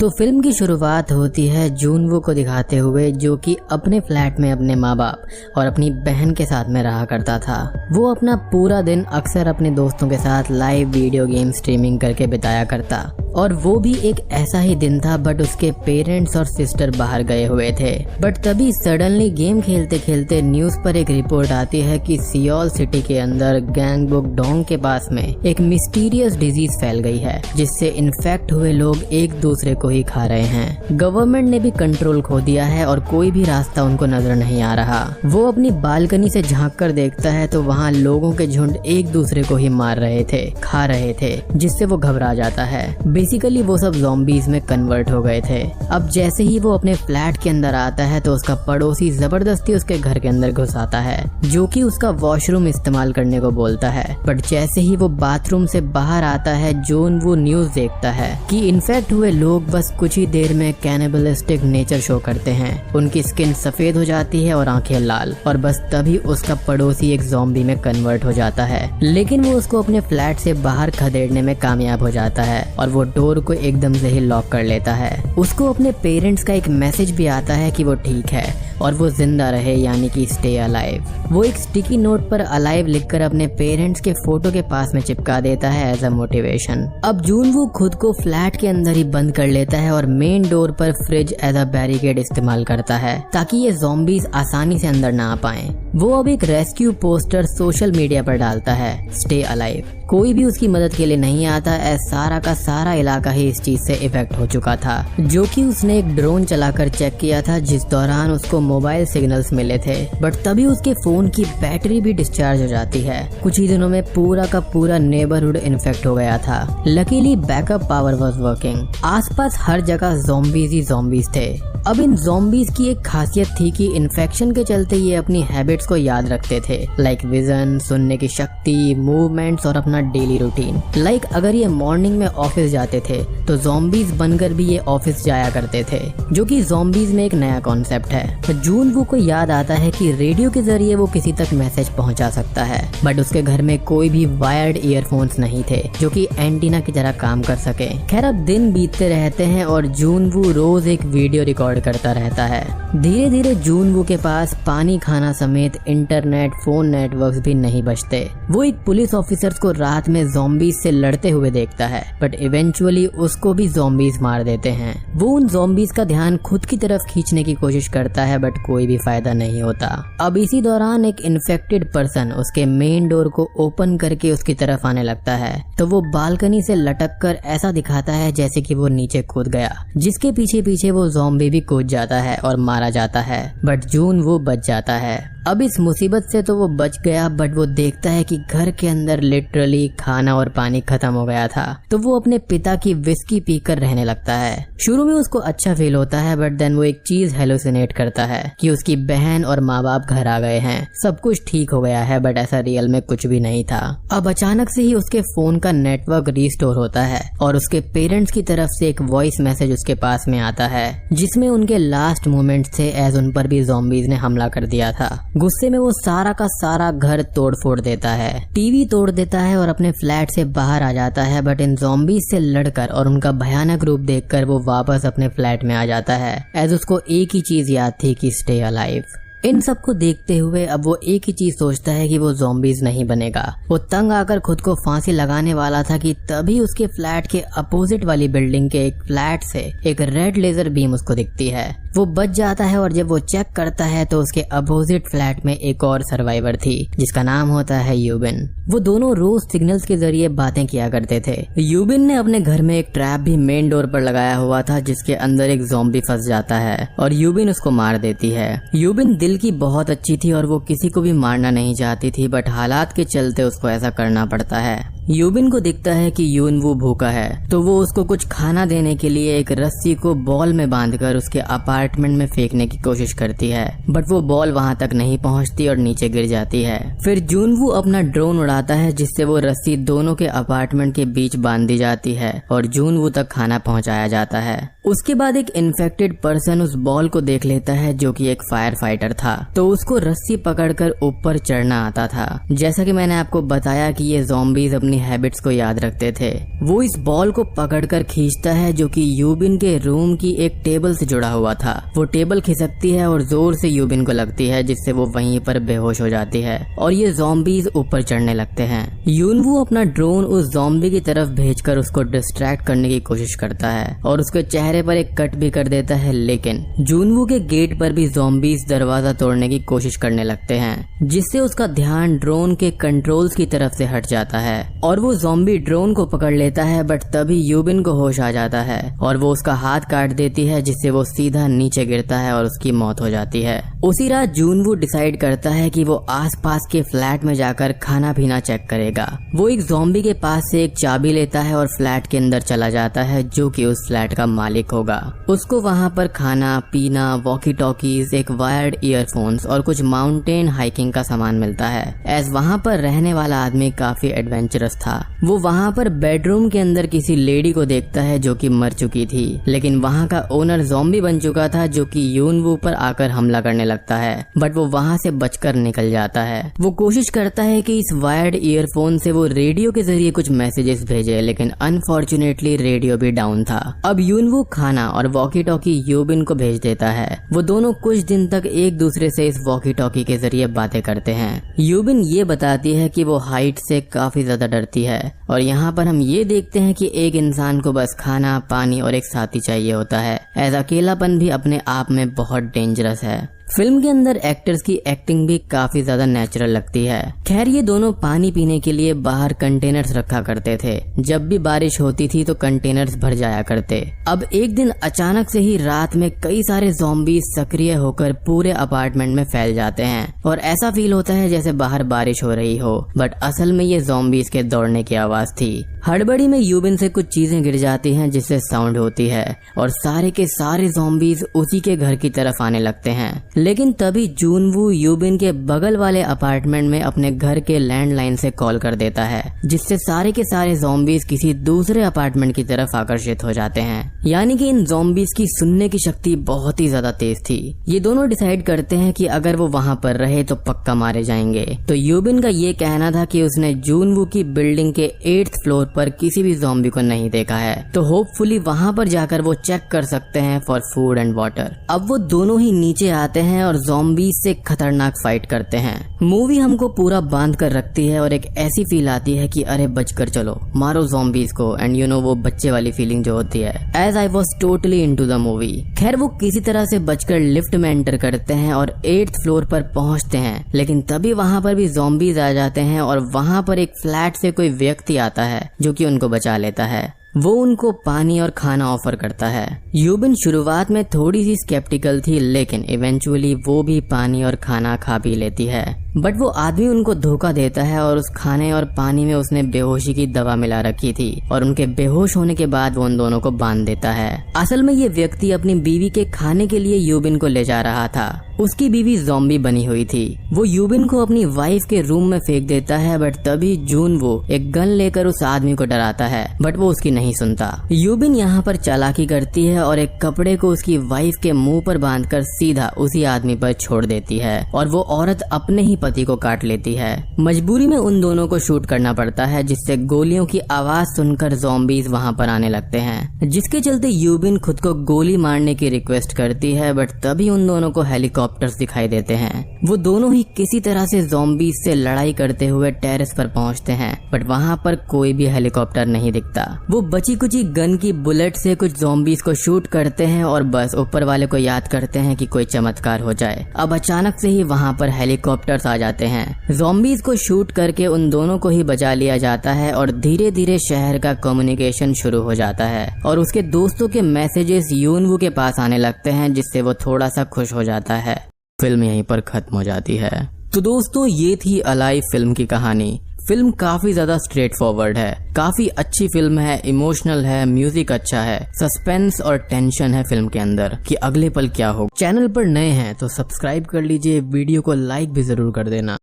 तो फिल्म की शुरुआत होती है जूनवू को दिखाते हुए, जो कि अपने फ्लैट में अपने माँ बाप और अपनी बहन के साथ में रहा करता था। वो अपना पूरा दिन अक्सर अपने दोस्तों के साथ लाइव वीडियो गेम स्ट्रीमिंग करके बिताया करता, और वो भी एक ऐसा ही दिन था, बट उसके पेरेंट्स और सिस्टर बाहर गए हुए थे। बट तभी सडनली गेम खेलते खेलते न्यूज पर एक रिपोर्ट आती है कि सियोल सिटी के अंदर गैंगबुक डोंग के पास में एक मिस्टीरियस डिजीज फैल गई है, जिससे इन्फेक्ट हुए लोग एक दूसरे को ही खा रहे हैं। गवर्नमेंट ने भी कंट्रोल खो दिया है और कोई भी रास्ता उनको नजर नहीं आ रहा। वो अपनी बालकनी से झांक कर देखता है तो वहाँ लोगों के झुंड एक दूसरे को ही मार रहे थे, खा रहे थे, जिससे वो घबरा जाता है। बेसिकली वो सब ज़ॉम्बीज में कन्वर्ट हो गए थे। अब जैसे ही वो अपने फ्लैट के अंदर आता है तो उसका पड़ोसी जबरदस्ती उसके घर के अंदर घुस आता है, जो कि उसका वॉशरूम इस्तेमाल करने को बोलता है। बट जैसे ही वो बाथरूम से बाहर आता है, जूनवू न्यूज देखता है कि इन्फेक्ट हुए लोग बस कुछ ही देर में कैनिबलिस्टिक नेचर शो करते हैं। उनकी स्किन सफेद हो जाती है और आंखें लाल, और बस तभी उसका पड़ोसी एक ज़ॉम्बी में कन्वर्ट हो जाता है। लेकिन वो उसको अपने फ्लैट से बाहर खदेड़ने में कामयाब हो जाता है और वो डोर को एकदम से ही लॉक कर लेता है। उसको अपने पेरेंट्स का एक मैसेज भी आता है कि वो ठीक है और वो जिंदा रहे, यानी कि स्टे अलाइव। वो एक स्टिकी नोट पर अलाइव लिखकर अपने पेरेंट्स के फोटो के पास में चिपका देता है एज अ मोटिवेशन। अब जूनवू खुद को फ्लैट के अंदर ही बंद कर लेता है और मेन डोर पर फ्रिज एज अ बैरिकेड इस्तेमाल करता है, ताकि ये ज़ॉम्बीज आसानी से अंदर ना आ पाएं। वो अब एक रेस्क्यू पोस्टर सोशल मीडिया पर डालता है, स्टे अलाइव। कोई भी उसकी मदद के लिए नहीं आता, सारा का सारा इलाका ही इस चीज से इफेक्ट हो चुका था, जो कि उसने एक ड्रोन चलाकर चेक किया था, जिस दौरान उसको मोबाइल सिग्नल्स मिले थे। बट तभी उसके फोन की बैटरी भी डिस्चार्ज हो जाती है। कुछ ही दिनों में पूरा का पूरा नेबरहुड इन्फेक्ट हो गया था। Luckily backup power was working. आसपास हर जगह ज़ॉम्बीज ही ज़ॉम्बीज थे। अब इन ज़ॉम्बीज की एक खासियत थी कि इन्फेक्शन के चलते ये अपनी हैबिट्स को याद रखते थे, लाइक विजन, सुनने की शक्ति, मूवमेंट्स और अपना डेली रूटीन। लाइक अगर ये मॉर्निंग में ऑफिस जाते थे तो ज़ॉम्बीज बनकर भी ये ऑफिस जाया करते थे, जो कि ज़ॉम्बीज में एक नया कॉन्सेप्ट है। तो जूनवू को याद आता है कि रेडियो के जरिए वो किसी तक मैसेज पहुंचा सकता है, बट उसके घर में कोई भी वायर्ड ईयरफोन्स नहीं थे जो कि एंटीना की तरह काम कर सके। खैर, अब दिन बीतते रहते हैं और जूनवू रोज एक वीडियो रिकॉर्ड करता रहता है। धीरे धीरे जूनवू के पास पानी, खाना समेत इंटरनेट, फोन नेटवर्क्स भी नहीं बचते। वो एक पुलिस ऑफिसर्स को रात में ज़ॉम्बीज से लड़ते हुए देखता है, बट इवेंचुअली उसको भी ज़ॉम्बीज मार देते हैं। वो उन ज़ॉम्बीज का ध्यान खुद की तरफ खींचने की कोशिश करता है, बट कोई भी फायदा नहीं होता। अब इसी दौरान एक इन्फेक्टेड पर्सन उसके मेन डोर को ओपन करके उसकी तरफ आने लगता है, तो वो बालकनी से लटक कर ऐसा दिखाता है जैसे कि वो नीचे कूद गया, जिसके पीछे पीछे वो ज़ॉम्बी भी कूद जाता है और मारा जाता है। बट जूनवू बच जाता है। अब इस मुसीबत से तो वो बच गया, बट वो देखता है कि घर के अंदर लिटरली खाना और पानी खत्म हो गया था। तो वो अपने पिता की विस्की पीकर रहने लगता है। शुरू में उसको अच्छा फील होता है, बट देन वो एक चीज हेलुसिनेट करता है कि उसकी बहन और माँ बाप घर आ गए हैं, सब कुछ ठीक हो गया है, बट ऐसा रियल में कुछ भी नहीं था। अब अचानक से ही उसके फोन का नेटवर्क रिस्टोर होता है और उसके पेरेंट्स की तरफ से एक वॉइस मैसेज उसके पास में आता है, जिसमें उनके लास्ट मोमेंट्स थे, एज उन पर भी ज़ॉम्बीज ने हमला कर दिया था। गुस्से में वो सारा का सारा घर तोड़ फोड़ देता है, टीवी तोड़ देता है और अपने फ्लैट से बाहर आ जाता है। बट इन ज़ॉम्बीज से लड़कर और उनका भयानक रूप देखकर वो वापस अपने फ्लैट में आ जाता है, एज उसको एक ही चीज याद थी कि स्टे अलाइव। इन सब को देखते हुए अब वो एक ही चीज सोचता है कि वो ज़ॉम्बीज नहीं बनेगा। वो तंग आकर खुद को फांसी लगाने वाला था कि तभी उसके फ्लैट के अपोजिट वाली बिल्डिंग के एक फ्लैट से एक रेड लेजर बीम उसको दिखती है। वो बच जाता है और जब वो चेक करता है तो उसके अपोजिट फ्लैट में एक और सर्वाइवर थी, जिसका नाम होता है यूबिन। वो दोनों रोज सिग्नल्स के जरिए बातें किया करते थे। यूबिन ने अपने घर में एक ट्रैप भी मेन डोर पर लगाया हुआ था, जिसके अंदर एक ज़ॉम्बी फंस जाता है और यूबिन उसको मार देती है। यूबिन दिल की बहुत अच्छी थी और वो किसी को भी मारना नहीं चाहती थी, बट हालात के चलते उसको ऐसा करना पड़ता है। यूबिन को दिखता है कि जूनवू भूखा है, तो वो उसको कुछ खाना देने के लिए एक रस्सी को बॉल में बांधकर उसके अपार्टमेंट में फेंकने की कोशिश करती है, बट वो बॉल वहां तक नहीं पहुंचती और नीचे गिर जाती है। फिर जूनवू अपना ड्रोन उड़ाता है, जिससे वो रस्सी दोनों के अपार्टमेंट के बीच बांध दी जाती है और जूनवू तक खाना पहुंचाया जाता है। उसके बाद एक इन्फेक्टेड पर्सन उस बॉल को देख लेता है, जो कि एक फायर फाइटर था, तो उसको रस्सी पकड़कर ऊपर चढ़ना आता था। जैसा कि मैंने आपको बताया कि ये ज़ॉम्बीज अपनी अपनी हैबिट्स को याद रखते थे। वो इस बॉल को पकड़कर खींचता है जो कि यूबिन के रूम की एक टेबल से जुड़ा हुआ था। वो टेबल खिसकती है और जोर से यूबिन को लगती है, जिससे वो वहीं पर बेहोश हो जाती है और ये ज़ॉम्बीज ऊपर चढ़ने लगते हैं। यूनवू अपना ड्रोन उस ज़ॉम्बी की तरफ भेजकर उसको डिस्ट्रैक्ट करने की कोशिश करता है और उसके चेहरे पर एक कट भी कर देता है, लेकिन जूनवू के गेट पर भी ज़ॉम्बीज दरवाजा तोड़ने की कोशिश करने लगते हैं, जिससे उसका ध्यान ड्रोन के कंट्रोल्स की तरफ से हट जाता है और वो ज़ॉम्बी ड्रोन को पकड़ लेता है। बट तभी यूबिन को होश आ जाता है और वो उसका हाथ काट देती है, जिससे वो सीधा नीचे गिरता है और उसकी मौत हो जाती है। उसी रात जूनवू डिसाइड करता है कि वो आसपास के फ्लैट में जाकर खाना पीना चेक करेगा। वो एक ज़ॉम्बी के पास से एक चाबी लेता है और फ्लैट के अंदर चला जाता है, जो कि उस फ्लैट का मालिक होगा। उसको वहाँ पर खाना पीना, वॉकी टॉकीज, एक वायर्ड ईयरफोन्स और कुछ माउंटेन हाइकिंग का सामान मिलता है। एज वहाँ पर रहने वाला आदमी काफी एडवेंचरस था। वो वहाँ पर बेडरूम के अंदर किसी लेडी को देखता है जो कि मर चुकी थी, लेकिन वहाँ का ओनर ज़ॉम्बी बन चुका था जो कि यूनवू पर आकर हमला करने लगता है। बट वो वहाँ से बचकर निकल जाता है। वो कोशिश करता है कि इस वायर्ड ईयरफोन से वो रेडियो के जरिए कुछ मैसेजेस भेजे, लेकिन अनफॉर्चुनेटली रेडियो भी डाउन था। अब यूनवू खाना और वॉकी टॉकी यूबिन को भेज देता है। वो दोनों कुछ दिन तक एक दूसरे से इस वॉकी टॉकी के जरिए बातें करते हैं। यूबिन ये बताती है कि वो हाइट से काफी ज्यादा डरती है और यहाँ पर हम ये देखते हैं कि एक इंसान को बस खाना, पानी और एक साथी चाहिए होता है। ऐसा अकेलापन भी अपने आप में बहुत डेंजरस है। फिल्म के अंदर एक्टर्स की एक्टिंग भी काफी ज्यादा नेचुरल लगती है। खैर ये दोनों पानी पीने के लिए बाहर कंटेनर्स रखा करते थे। जब भी बारिश होती थी तो कंटेनर्स भर जाया करते। अब एक दिन अचानक से ही रात में कई सारे ज़ॉम्बीज सक्रिय होकर पूरे अपार्टमेंट में फैल जाते हैं और ऐसा फील होता है जैसे बाहर बारिश हो रही हो, बट असल में ये ज़ॉम्बीज के दौड़ने की आवाज थी। हड़बड़ी में यूबिन से कुछ चीजें गिर जाती हैं जिससे साउंड होती है और सारे के सारे ज़ॉम्बीज उसी के घर की तरफ आने लगते हैं। लेकिन तभी जूनवू यूबिन के बगल वाले अपार्टमेंट में अपने घर के लैंडलाइन से कॉल कर देता है, जिससे सारे के सारे ज़ॉम्बीज किसी दूसरे अपार्टमेंट की तरफ आकर्षित हो जाते हैं। यानी कि इन ज़ॉम्बीज की सुनने की शक्ति बहुत ही ज्यादा तेज थी। ये दोनों डिसाइड करते हैं कि अगर वो वहाँ पर रहे तो पक्का मारे जाएंगे। तो यूबिन का ये कहना था कि उसने जूनवू की बिल्डिंग के 8th फ्लोर पर किसी भी ज़ॉम्बी को नहीं देखा है, तो होपफुली वहाँ पर जाकर वो चेक कर सकते हैं फॉर फूड एंड वाटर। अब वो दोनों ही नीचे आते हैं और ज़ॉम्बीज से खतरनाक फाइट करते हैं। मूवी हमको पूरा बांध कर रखती है और एक ऐसी फील आती है कि अरे बचकर चलो, मारो ज़ॉम्बीज को, एंड यू नो वो बच्चे वाली फीलिंग जो होती है। As I was totally into the movie. खैर वो किसी तरह से बचकर लिफ्ट में एंटर करते हैं और 8th फ्लोर पर पहुंचते हैं, लेकिन तभी वहाँ पर भी ज़ॉम्बीज आ जाते हैं और वहाँ पर एक फ्लैट से कोई व्यक्ति आता है जो कि उनको बचा लेता है। वो उनको पानी और खाना ऑफर करता है। यूबिन शुरुआत में थोड़ी सी स्केप्टिकल थी, लेकिन इवेंचुअली वो भी पानी और खाना खा पी लेती है। बट वो आदमी उनको धोखा देता है और उस खाने और पानी में उसने बेहोशी की दवा मिला रखी थी और उनके बेहोश होने के बाद वो उन दोनों को बांध देता है। असल में ये व्यक्ति अपनी बीवी के खाने के लिए यूबिन को ले जा रहा था। उसकी बीवी ज़ॉम्बी बनी हुई थी। वो यूबिन को अपनी वाइफ के रूम में फेंक देता है, बट तभी जूनवू एक गन लेकर उस आदमी को डराता है, बट वो उसकी नहीं सुनता। यूबिन यहाँ पर चालाकी करती है और एक कपड़े को उसकी वाइफ के मुंह पर बांधकर सीधा उसी आदमी पर छोड़ देती है और वो औरत अपने ही पति को काट लेती है। मजबूरी में उन दोनों को शूट करना पड़ता है, जिससे गोलियों की आवाज सुनकर ज़ॉम्बीज वहाँ पर आने लगते हैं, जिसके चलते यूबिन खुद को गोली मारने की रिक्वेस्ट करती है। बट तभी उन दोनों को हेलीकॉप्टर्स दिखाई देते हैं। वो दोनों ही किसी तरह से ज़ॉम्बीज से लड़ाई करते हुए टेरेस पर पहुँचते हैं, बट वहाँ पर कोई भी हेलीकॉप्टर नहीं दिखता। वो बची कुची गन की बुलेट से कुछ ज़ॉम्बीज को शूट करते हैं और बस ऊपर वाले को याद करते हैं कि कोई चमत्कार हो जाए। अब अचानक से ही वहाँ पर हेलीकॉप्टर्स आ जाते हैं। ज़ॉम्बीज को शूट करके उन दोनों को ही बचा लिया जाता है और धीरे धीरे शहर का कम्युनिकेशन शुरू हो जाता है और उसके दोस्तों के मैसेजेस यूनवू के पास आने लगते हैं, जिससे वो थोड़ा सा खुश हो जाता है। फिल्म यहीं पर खत्म हो जाती है। तो दोस्तों ये थी अलाइव फिल्म की कहानी। फिल्म काफी ज्यादा स्ट्रेट फॉरवर्ड है, काफी अच्छी फिल्म है, इमोशनल है, म्यूजिक अच्छा है, सस्पेंस और टेंशन है फिल्म के अंदर कि अगले पल क्या हो। चैनल पर नए हैं तो सब्सक्राइब कर लीजिए, वीडियो को लाइक भी जरूर कर देना।